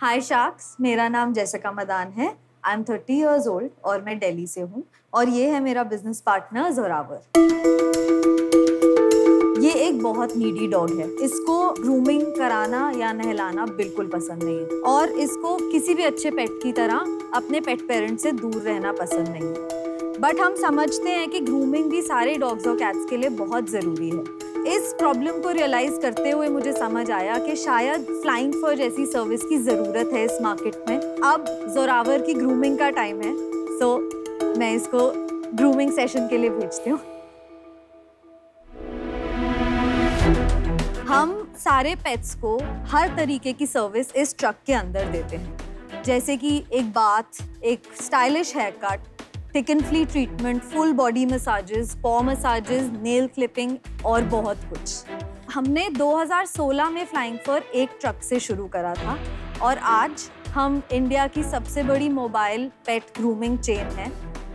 हाय sharks, मेरा नाम Jessica Madan है। आई एम 30 years old और मैं दिल्ली से हूँ और ये है मेरा बिजनेस पार्टनर जोरावर। ये एक बहुत नीडी डॉग है। इसको ग्रूमिंग कराना या नहलाना बिल्कुल पसंद नहीं है और इसको किसी भी अच्छे पेट की तरह अपने पेट पेरेंट से दूर रहना पसंद नहीं है। बट हम समझते हैं कि ग्रूमिंग भी सारे डॉग्स और कैट्स के लिए बहुत ज़रूरी है। इस प्रॉब्लम को रियलाइज़ करते हुए मुझे समझ आया कि शायद फ्लाइंग फर जैसी सर्विस की ज़रूरत है इस मार्केट में। अब जोरावर की ग्रूमिंग का टाइम है, सो मैं इसको ग्रूमिंग सेशन के लिए भेजती हूँ। हम सारे पेट्स को हर तरीके की सर्विस इस ट्रक के अंदर देते हैं, जैसे कि एक बाथ, एक stylish haircut, tick and flea treatment, full body massages, paw massages, nail clipping और बहुत कुछ। हमने 2016 में फ्लाइंग फर एक ट्रक से शुरू करा था और आज हम इंडिया की सबसे बड़ी मोबाइल पेट ग्रूमिंग चेन है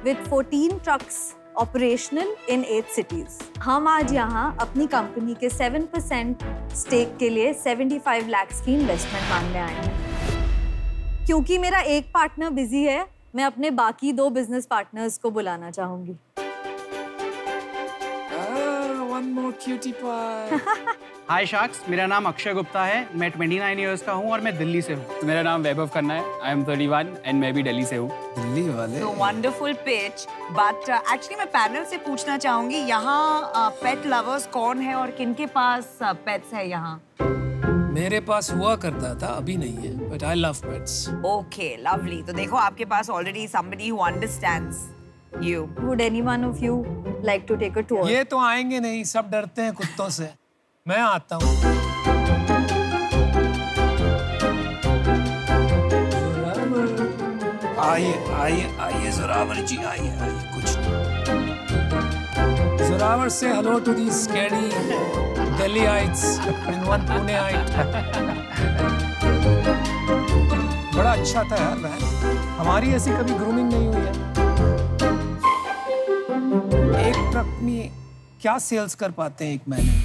with 14 trucks operational in 8 cities। हम आज यहाँ अपनी कंपनी के 7% स्टेक के लिए 75 lakhs की इन्वेस्टमेंट मांगने आए हैं। क्योंकि मेरा एक पार्टनर बिजी है, मैं अपने बाकी 2 बिजनेस पार्टनर्स को बुलाना चाहूंगी। One more cutie pie। हाय शार्क्स, मेरा नाम अक्षय गुप्ता है। मैं 29 इयर्स का हूँ और मैं दिल्ली से हूँ। मेरा नाम वैभव खन्ना है। आई एम 31 एंड मैं भी दिल्ली से हूँ। दिल्ली वाले। वंडरफुल पिच, बट एक्चुअली मैं पैनल से पूछना चाहूंगी यहाँ पेट लवर्स कौन है और किनके पास पेट्स है यहाँ? मेरे पास हुआ करता था, अभी नहीं है, but I love pets. Okay, lovely. तो देखो आपके पास already somebody who understands you। Would anyone of you like to take a tour? ये तो आएंगे नहीं, सब डरते हैं कुत्तों से। मैं आता हूँ। आइए आइए आइए जोरावर जी, आइए आइए। कुछ जोरावर से hello to the scary Delhiites and one Puneite. बड़ा अच्छा था यार वैन, हमारी ऐसी कभी ग्रूमिंग नहीं हुई है। एक ट्रक में क्या सेल्स कर पाते हैं एक महीने में?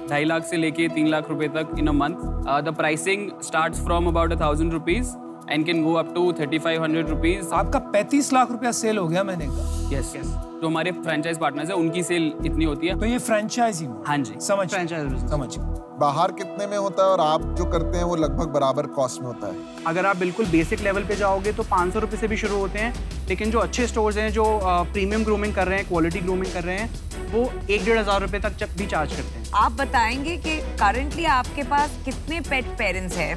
2.5 लाख से लेके 3 लाख रुपए तक in a month. The pricing starts from about 1,000 rupees and can go up to 3,500 rupees. आपका 35 लाख रुपया सेल हो गया महीने का? Yes yes. जो हमारे फ्रेंचाइज पार्टनर्स हैं उनकी सेल इतनी होती है। तो ये फ्रेंचाइजी? हाँ जी, समझ फ्रेंचाइज। समझ। बाहर कितने में होता है और आप जो करते हैं वो लगभग बराबर कॉस्ट में होता है? अगर आप बिल्कुल बेसिक लेवल पे जाओगे तो 500 रुपये से भी शुरू होते हैं, लेकिन जो अच्छे स्टोर्स हैं जो प्रीमियम ग्रूमिंग कर रहे हैं, क्वालिटी ग्रूमिंग कर रहे हैं, वो 1-1.5 हज़ार रुपये तक भी चार्ज करते हैं। आप बताएंगे कि करंटली आपके पास कितने पेट पेरेंट्स हैं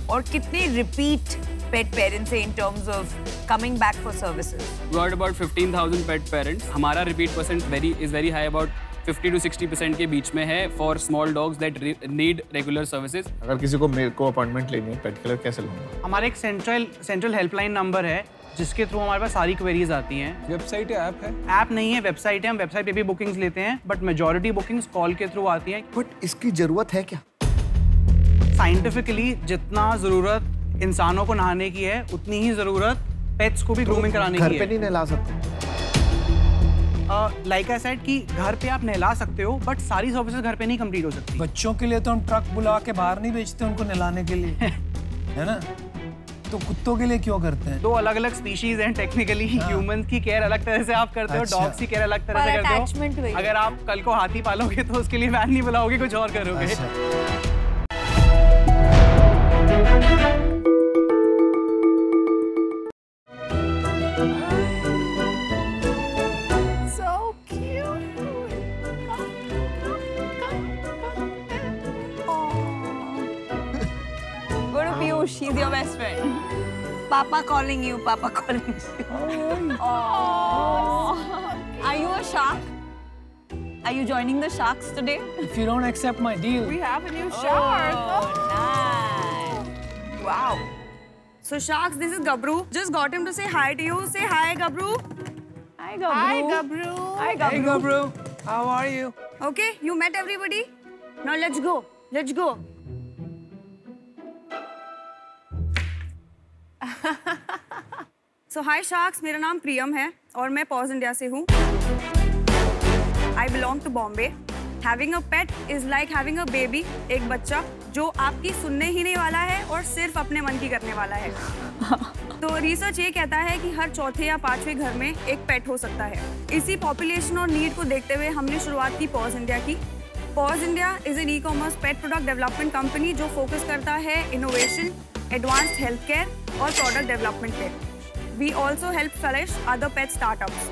और कितने रिपीट पेट पेरेंट्स हैं in terms of coming back for services? We got about 15,000 pet parents. हमारा repeat percent is very high, about 50 to 60% के बीच में है for small dogs that need regular services. अगर किसी को मेरे को अपॉइंटमेंट लेनी है पेट के लिए, कैसे लूँगा? हमारा एक सेंट्रल हेल्पलाइन नंबर है जिसके थ्रू हमारे पास सारी क्वेरीज आती हैं। वेबसाइट है, ऐप है? ऐप नहीं है, वेबसाइट है। हम वेबसाइट पे भी बुकिंग्स लेते हैं, बट मेजॉरिटी बुकिंग्स कॉल के थ्रू आती हैं। बट इसकी जरूरत है क्या? साइंटिफिकली जितना ज़रूरत इंसानों को नहाने की है, उतनी ही ज़रूरत पेट्स को भी ग्रूमिंग कराने की है। घर पे नहीं नहला सकते? लाइक आई सेड कि घर पे आप नहला सकते हो, बट सारी सर्विसेज घर पे नहीं कंप्लीट हो सकती। बच्चों के लिए तो हम ट्रक बुला के बाहर नहीं भेजते उनको नहलाने के लिए है ना? तो कुत्तों के लिए क्यों करते हैं? 2 अलग-अलग स्पीशीज हैं टेक्निकली। ह्यूमंस की केयर अलग तरह से आप करते हो, डॉग्स की केयर अलग तरह से करते हो। अगर आप कल को हाथी पालोगे तो उसके लिए वैन नहीं बुलाओगे, कुछ और करोगे। She's your best friend. Papa calling you, Papa calling you. Oh. Are you a shark? Are you joining the sharks today? If you don't accept my deal. We have a new shark. Oh, nice. Wow. So sharks, this is Gabru. Just got him to say hi to you. Say hi, Gabru. Hi, Gabru. Hi, Gabru. Hi, Gabru. Hey, Gabru. How are you? Okay, you met everybody. Now let's go. Let's go. So hi sharks, मेरा नाम प्रियम है और मैं pause India से हूँ। I belong to Bombay Having a pet is like having a baby, एक बच्चा जो आपकी सुनने ही नहीं वाला है और सिर्फ अपने मन की करने वाला है। तो रिसर्च ये कहता है कि हर चौथे या पांचवें घर में एक पेट हो सकता है। इसी पॉपुलेशन और नीड को देखते हुए हमने शुरुआत की पॉज इंडिया की। Paws India is an e-commerce pet product development company जो फोकस करता है इनोवेशन, एडवांस्ड हेल्थ केयर और प्रोडक्ट डेवलपमेंट पे। We also help flourish other pet startups.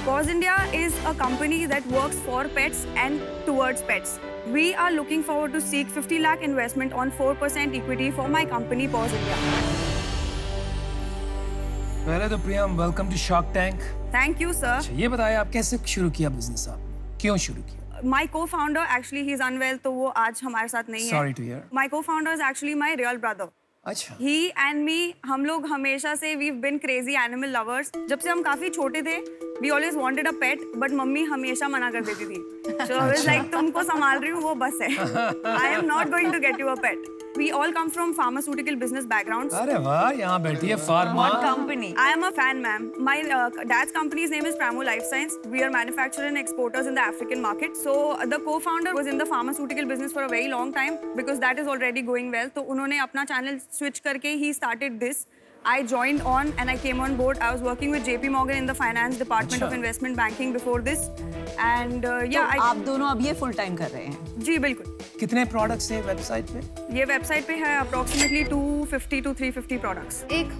Paws India is a company that works for pets and towards pets. We are looking forward to seek 50 lakh investment on 4% equity for my company, Pause India. पहले तो Priyam, welcome to Shark Tank. Thank you, sir. अच्छा, ये बताइए आप कैसे शुरू किया business आपने? क्यों शुरू किया? My co-founder actually he is unwell, तो वो आज हमारे साथ नहीं है। Sorry to hear. My co-founder is actually my real brother. अच्छा। He and me, हम लोग हमेशा से we've been crazy animal lovers. जब से हम काफी छोटे थे, we always wanted a pet, but mummy हमेशा मना कर देती थी। So I was like, तुमको संभाल रही हूँ, वो बस है। I am not going to get you a pet. We all come from pharmaceutical business backgrounds. अरे वाह, यहाँ बैठी है pharma. What company? I am a fan, ma'am. My dad's company's name is Pramo Life Science. We are manufacturers and exporters in the African market. So the co-founder was in the pharmaceutical business for a very long time because that is already going well. तो उन्होंने अपना channel switch करके he started this. I joined on and I came on board. I was working with JP Morgan in the finance department of investment banking before this. And yeah, तो आप दोनों अब ये full time कर रहे हैं? जी बिल्कुल। कितने प्रोडक्ट्स हैं वेबसाइट पे? ये वेबसाइट पे है अप्रोक्सीमेटली 250 to 350 प्रोडक्ट्स। एक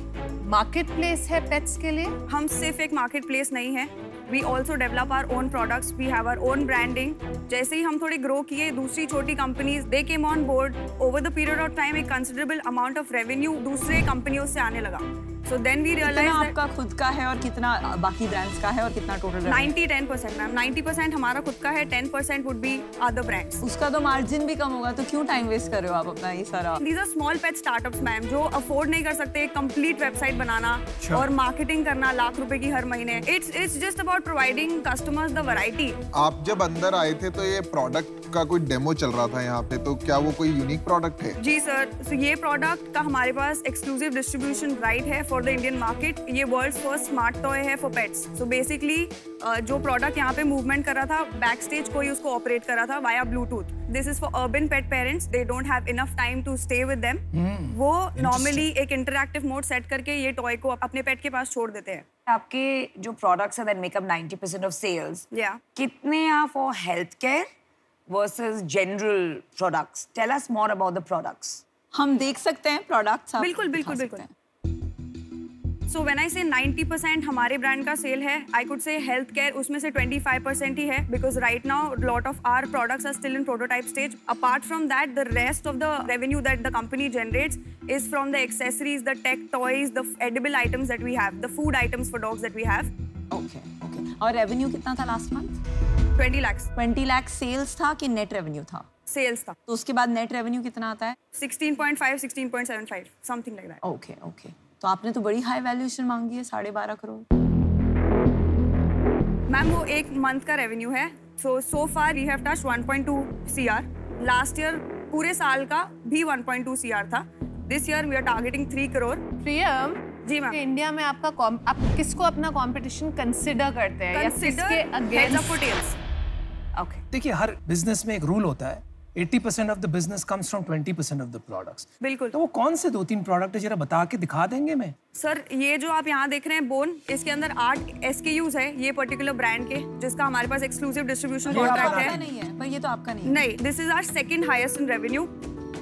मार्केट प्लेस है पेट्स के लिए? हम सिर्फ एक मार्केट प्लेस नहीं है। We also develop our own products. We have our own branding. जैसे ही हम थोड़े ग्रो किए, दूसरी छोटी companies they came on board. Over the period of time, एक considerable amount of revenue दूसरे कंपनियों से आने लगा. So then we realized कितना that आपका खुद का है और कितना बाकी ब्रांड्स का है और कितना टोटल? 90-10% मैम। 90% हमारा खुद का है, 10% would be other brands. उसका तो मार्जिन भी कम होगा, तो क्यों टाइम वेस्ट कर रहे हो आप अपना ये सारा? These are small pet startups ma'am जो अफोर्ड नहीं कर सकते कंप्लीट वेबसाइट बनाना और मार्केटिंग करना लाख रुपए की हर महीने। It's just about providing customers the variety. आप जब अंदर आए थे तो ये प्रोडक्ट का कोई डेमो चल रहा था यहाँ पे, तो क्या वो कोई यूनिक प्रोडक्ट है? जी सर, तो ये प्रोडक्ट का हमारे पास एक्सक्लूसिव डिस्ट्रीब्यूशन राइट है फॉर द इंडियन मार्केट। ये वर्ल्ड्स फर्स्ट स्मार्ट टॉय है फॉर पेट्स। सो बेसिकली जो प्रोडक्ट यहाँ पे मूवमेंट कर रहा था, बैक स्टेज कोई उसको ऑपरेट कर रहा था via Bluetooth. This is for urban pet parents, they don't have enough time to stay with them. वो नॉर्मली एक इंटरैक्टिव मोड सेट करके ये टॉय को अपने पेट के पास छोड़ देते हैं। आपके जो प्रोडक्ट्स हैं that make up 90% of sales, Yeah. कितने are for healthcare versus general products? Tell us more about the products. हम देख सकते हैं प्रोडक्ट्स? बिल्कुल बिल्कुल बिल्कुल। So when I say 90% हमारे ब्रांड का सेल है, I could say health care उसमें से 25% ही है because right now lot of our products are still in prototype stage. Apart from that, the rest of the revenue that the company generates is from the accessories, the tech toys, the edible items that we have, the food items for dogs that we have. Okay okay. और revenue कितना था last month? 20 lakhs 20 lakh sales था कि net revenue था? Sales था। तो उसके बाद नेट रेवेन्यू कितना आता है? 16.5, 16.75, something like that. Okay okay. तो आपने तो बड़ी हाई वैल्यूएशन मांगी है, 12.5 करोड़। मैम वो एक मंथ का रेवेन्यू है। so far we have touched 1.2 CR. Last year पूरे साल का भी 1.2 CR था। This year we are targeting 3 crore. Priyam ji ma'am. India में आपका आप किसको अपना कंपटीशन कंसिडर करते हैं या किसके अगेंस्ट? ओके, देखिए हर बिजनेस में एक रूल होता है, 80% of the business comes from 20% of the products. बिल्कुल। तो वो कौन से 2-3 प्रोडक्ट है, जरा बता के दिखा देंगे मैं? सर ये जो आप यहाँ देख रहे हैं बोन, इसके अंदर 8 SKUs है ये पर्टिकुलर ब्रांड के, जिसका हमारे पास एक्सक्लूसिव डिस्ट्रीब्यूशन कॉन्ट्रैक्ट है। नहीं है, पर ये तो आपका नहीं है। नहीं, this is our second highest in revenue.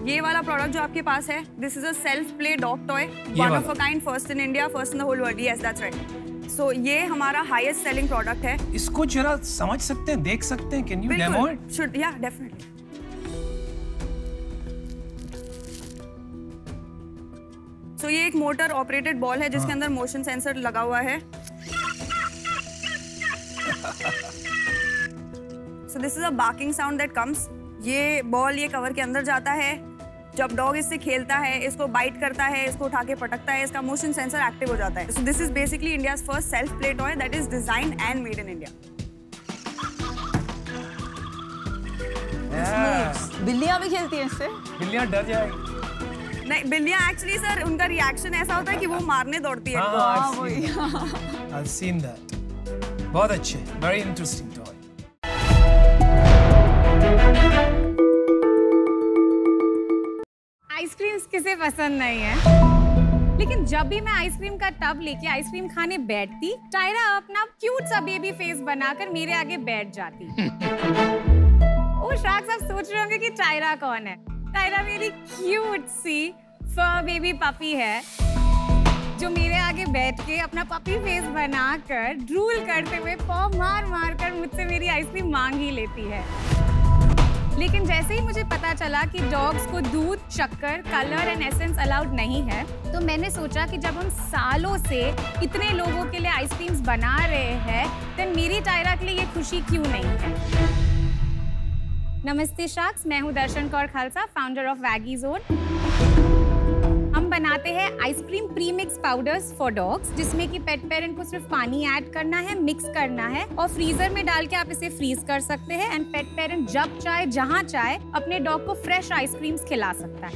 ये वाला प्रोडक्ट जो आपके पास है, this is a self play dog toy, one of a kind, first in India, first in the whole world. Yes that's right. So ये हमारा highest selling product है। इसको जरा समझ सकते हैं, देख सकते हैं? Can you demo it? Should, या डेफिनेटली। तो ये एक मोटर ऑपरेटेड बॉल है जिसके अंदर मोशन सेंसर लगा हुआ है। So this is a barking sound that comes. ये बॉल ये कवर के अंदर जाता है, जब डॉग इससे खेलता है, इसको बाइट करता है, इसको उठा के पटकता है, इसका मोशन सेंसर एक्टिव हो जाता है। So this is basically India's first self play toy that is designed and made in India. बिल्लियां भी खेलती हैं इससे? बिल्लियां डर जाएगी। नहीं, बिल्लियां एक्चुअली सर उनका रिएक्शन ऐसा होता है कि वो मारने दौड़ती है। I've seen that. बहुत अच्छे, very interesting toy. आइसक्रीम्स किसे पसंद नहीं है, लेकिन जब भी मैं आइसक्रीम का टब लेके आइसक्रीम खाने बैठती, टायरा अपना क्यूट सा बेबी फेस बनाकर मेरे आगे बैठ जाती। और शायद आप सोच रहे होंगे कि टायरा कौन है। टायरा मेरी क्यूट सी फर बेबी पपी है जो मेरे आगे बैठ के अपना पपी फेस बनाकर ड्रूल करते हुए पॉ मार मार कर मुझसे मेरी आइसक्रीम मांग ही लेती है। लेकिन जैसे ही मुझे पता चला कि डॉग्स को दूध, शक्कर, कलर एंड एसेंस अलाउड नहीं है, तो मैंने सोचा कि जब हम सालों से इतने लोगों के लिए आइसक्रीम्स बना रहे हैं, तो मेरी टायरा के लिए ये खुशी क्यों नहीं है। नमस्ते शार्क्स, मैं हूँ Darshan Kaur Khalsa, founder of Waggy zone. हम बनाते हैं ice cream premix powders for dogs, जिसमें कि पेट पेरेंट को सिर्फ पानी ऐड करना है, मिक्स करना है और फ्रीजर में डाल के आप इसे फ्रीज कर सकते हैं। एंड पेट पेरेंट जब चाहे, जहां चाहे अपने डॉग को फ्रेश आइसक्रीम्स खिला सकता है।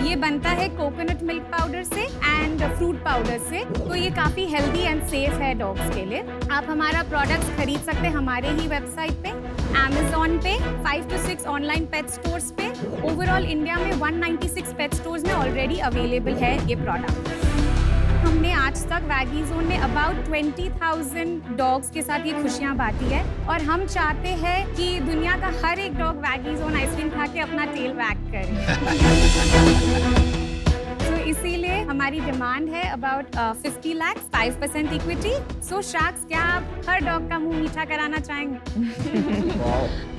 ये बनता है कोकोनट मिल्क पाउडर से एंड फ्रूट पाउडर से, तो ये काफी हेल्दी एंड सेफ है डॉग्स के लिए। आप हमारा प्रोडक्ट्स खरीद सकते हैं हमारे ही वेबसाइट पे, Amazon पे, 5 to 6 ऑनलाइन पेट स्टोर्स पे। ओवरऑल इंडिया में 196 पेट स्टोर्स में ऑलरेडी अवेलेबल है ये प्रोडक्ट। हमने आज तक वैगी जोन में अबाउट 20,000 डॉग्स के साथ ये खुशियाँ बांटी है और हम चाहते हैं कि दुनिया का हर एक डॉग वैगी जोन आइसक्रीम खा के अपना टेल वैग करे। तो इसीलिए हमारी डिमांड है about 50 lakh, 5% equity. So sharks, क्या आप हर डॉग का मुंह मीठा कराना चाहेंगे?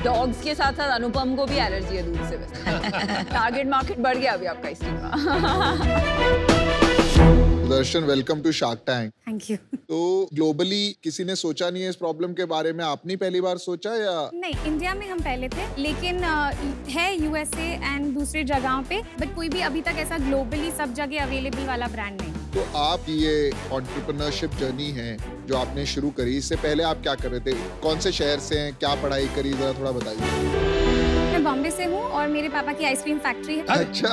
डॉग्स के साथ साथ अनुपम को भी एलर्जी है दूध से। टारगेट मार्केट बढ़ गया अभी आपका आइसक्रीम का। Darshan, welcome to Shark Tank. Thank you. तो ग्लोबली किसी ने सोचा नहीं है इस प्रॉब्लम के बारे में, आपने पहली बार सोचा या? नहीं, इंडिया में हम पहले थे, लेकिन है यूएसए एंड दूसरी जगहों पे, बट कोई भी अभी तक ऐसा ग्लोबली सब जगह अवेलेबल वाला ब्रांड नहीं। तो आप ये एंटरप्रेन्योरशिप जर्नी है जो आपने शुरू करी, इससे पहले आप क्या कर रहे थे? कौन से शहर से हैं, क्या पढ़ाई करी, जरा थोड़ा बताइए। मैं बॉम्बे से हूँ और मेरे पापा की आइसक्रीम फैक्ट्री है। अच्छा,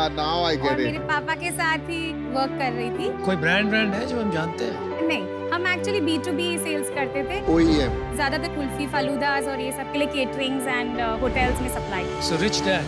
नाउ आई गेट इट। मेरे पापा के साथ ही वर्क कर रही थी। कोई ब्रांड है जो हम जानते हैं? नहीं, हम एक्चुअली B2B सेल्स करते थे। OEM ज्यादातर कुल्फी, फालूदास और ये सब के लिए केटरिंग्स एंड होटल्स में सप्लाई। So rich dad.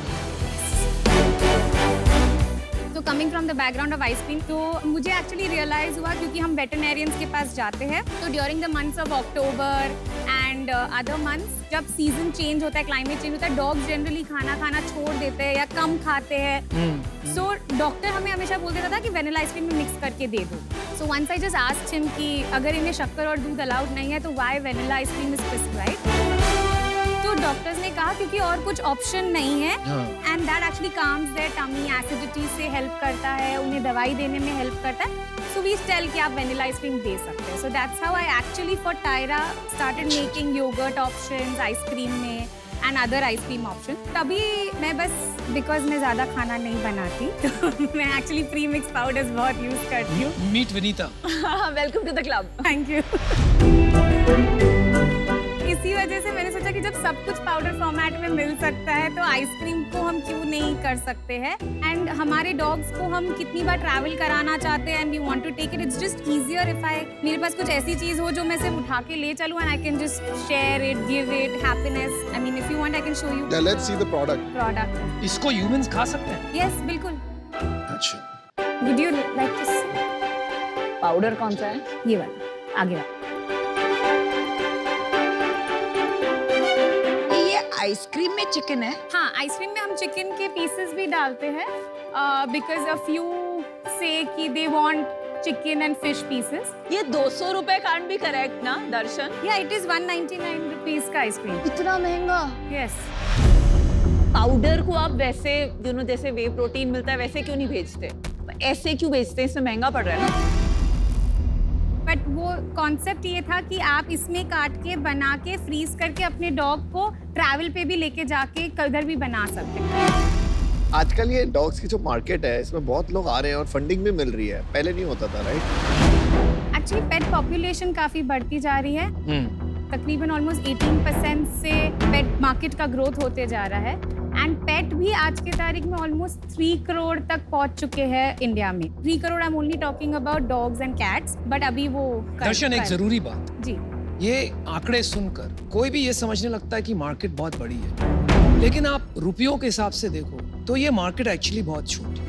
तो coming from the background of ice cream, तो मुझे एक्चुअली रियलाइज हुआ क्योंकि हम वेटरनेरियंस के पास जाते हैं, तो during the months of October and other months, जब सीजन चेंज होता है, क्लाइमेट चेंज होता है, डॉग्स जनरली खाना छोड़ देते हैं या कम खाते हैं। सो डॉक्टर हमें हमेशा बोल देता था कि वेनिला आइसक्रीम में मिक्स करके दे दो। So once I just asked him कि अगर इन्हें शक्कर और दूध अलाउड नहीं है तो why vanilla ice cream is prescribed. तो डॉक्टर्स ने कहा क्योंकि और कुछ ऑप्शन नहीं है and that actually calms their tummy, acidity से हेल्प करता है, उन्हें दवाई देने में हेल्प करता है। सो वी टेल कि आप वेनिला आइसक्रीम दे सकते हैं। So that's how I actually for Tyra started making yogurt options ice cream में एंड अदर आइसक्रीम ऑप्शन। तभी मैं बस बिकॉज मैं ज़्यादा खाना नहीं बनाती तो मैं एक्चुअली प्री मिक्स पाउडर्स बहुत यूज़ करती हूँ। Meet Vinita. Welcome to the club. Thank you. इसी वजह से मैंने सोचा कि जब सब कुछ पाउडर फॉर्मेट में मिल सकता है तो आइसक्रीम को हम क्यों नहीं कर सकते हैं। एंड हमारे डॉग्स को हम कितनी बार ट्रैवल कराना चाहते हैं and we want to take it, it's just easier if मेरे पास कुछ ऐसी चीज हो जो मैं सिर्फ उठा के ले चलूं and I can just share it, give it happiness. I mean if you want I can show you. Let's see the product. इसको ह्यूमंस खा सकते हैं? यस, बिल्कुल। अच्छा, would you like to see? Powder कौन सा है? ये वाला, आगे वाला। आइसक्रीम में चिकन है? हाँ, आइसक्रीम में हम चिकन के पीसेस भी डालते हैं बिकॉज अ फ्यू से कि they want chicken and fish pieces. ये 200 रुपए कांट भी करेक्ट ना दर्शन? या इट इज 199 रुपीज का आइसक्रीम। इतना महंगा? यस। पाउडर को आप वैसे जैसे वे प्रोटीन मिलता है वैसे क्यों नहीं भेजते? ऐसे क्यों भेजते हैं? इसमें महंगा पड़ रहा है ना। बट वो कॉन्सेप्ट ये था कि आप इसमें काट के बना के फ्रीज करके अपने डॉग को ट्रैवल पे भी लेके जाके कलर भी बना सकते हैं। आजकल ये डॉग्स की जो मार्केट है इसमें बहुत लोग आ रहे हैं और फंडिंग भी मिल रही है, पहले नहीं होता था, राइट? एक्चुअली पेट पॉपुलेशन काफी बढ़ती जा रही है। तकरीबन ऑलमोस्ट 18% से पेट मार्केट का ग्रोथ होते जा रहा है एंड पेट भी आज के तारीख में ऑलमोस्ट 3 करोड़ तक पहुंच चुके हैं इंडिया में। 3 crore I am only talking about dogs and cats, but अभी वो दर्शन, एक जरूरी बात जी, ये आंकड़े सुनकर कोई भी ये समझने लगता है कि मार्केट बहुत बड़ी है, लेकिन आप रुपयों के हिसाब से देखो तो ये मार्केट एक्चुअली बहुत छोटी है।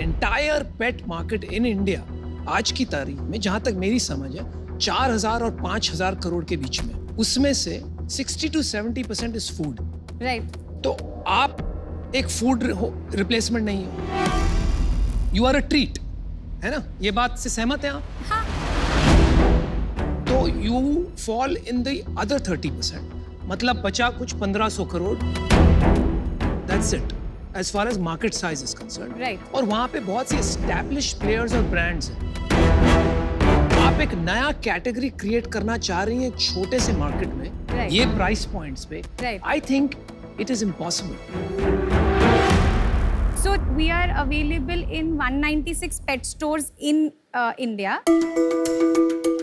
Entire pet market in India आज की तारीख में, जहां तक मेरी समझ है, 4000 और 5000 करोड़ के बीच में। उसमें से 60 to 70% इज फूड। राइट। तो आप एक फूड रिप्लेसमेंट नहीं हो, यू आर अ ट्रीट, है ना? ये बात से सहमत हैं आप? हाँ। तो you fall in the other 30%, मतलब बचा कुछ 1500 crore. That's it as far as market size is concerned. Right. और वहां पे बहुत सी established players और brands हैं। आप एक नया कैटेगरी क्रिएट करना चाह रही हैं एक छोटे से मार्केट में, right. ये प्राइस पॉइंट्स पे। Right. I think it is impossible. So we are available in 196 pet stores in India.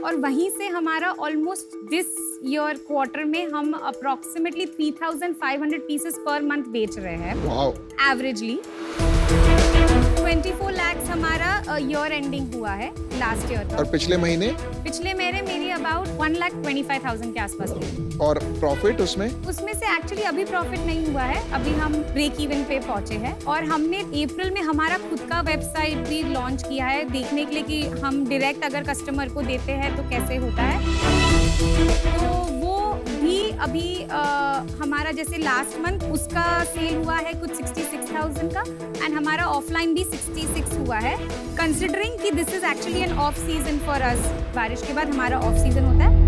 और वहीं से हमारा ऑलमोस्ट दिस ईयर क्वार्टर में हम अप्रोक्सीमेटली 3500 पीसेस पर मंथ बेच रहे हैं। वाओ। एवरेजली 24 लाख हमारा ईयर एंडिंग हुआ है लास्ट ईयर का। और पिछले महीने मेरी अबाउट 1,25,000 के आसपास थी। और प्रॉफिट उसमें से एक्चुअली अभी प्रॉफिट नहीं हुआ है, अभी हम ब्रेक इवन पे पहुंचे हैं। और हमने अप्रैल में हमारा खुद का वेबसाइट भी लॉन्च किया है, देखने के लिए कि हम डायरेक्ट अगर कस्टमर को देते हैं तो कैसे होता है। तो वो भी अभी हमारा जैसे लास्ट मंथ उसका सेल हुआ है कुछ 66,000 का, एंड हमारा ऑफलाइन भी 66 हुआ है, कंसिडरिंग कि this is actually an off season for us. बारिश के बाद हमारा ऑफ सीजन होता है।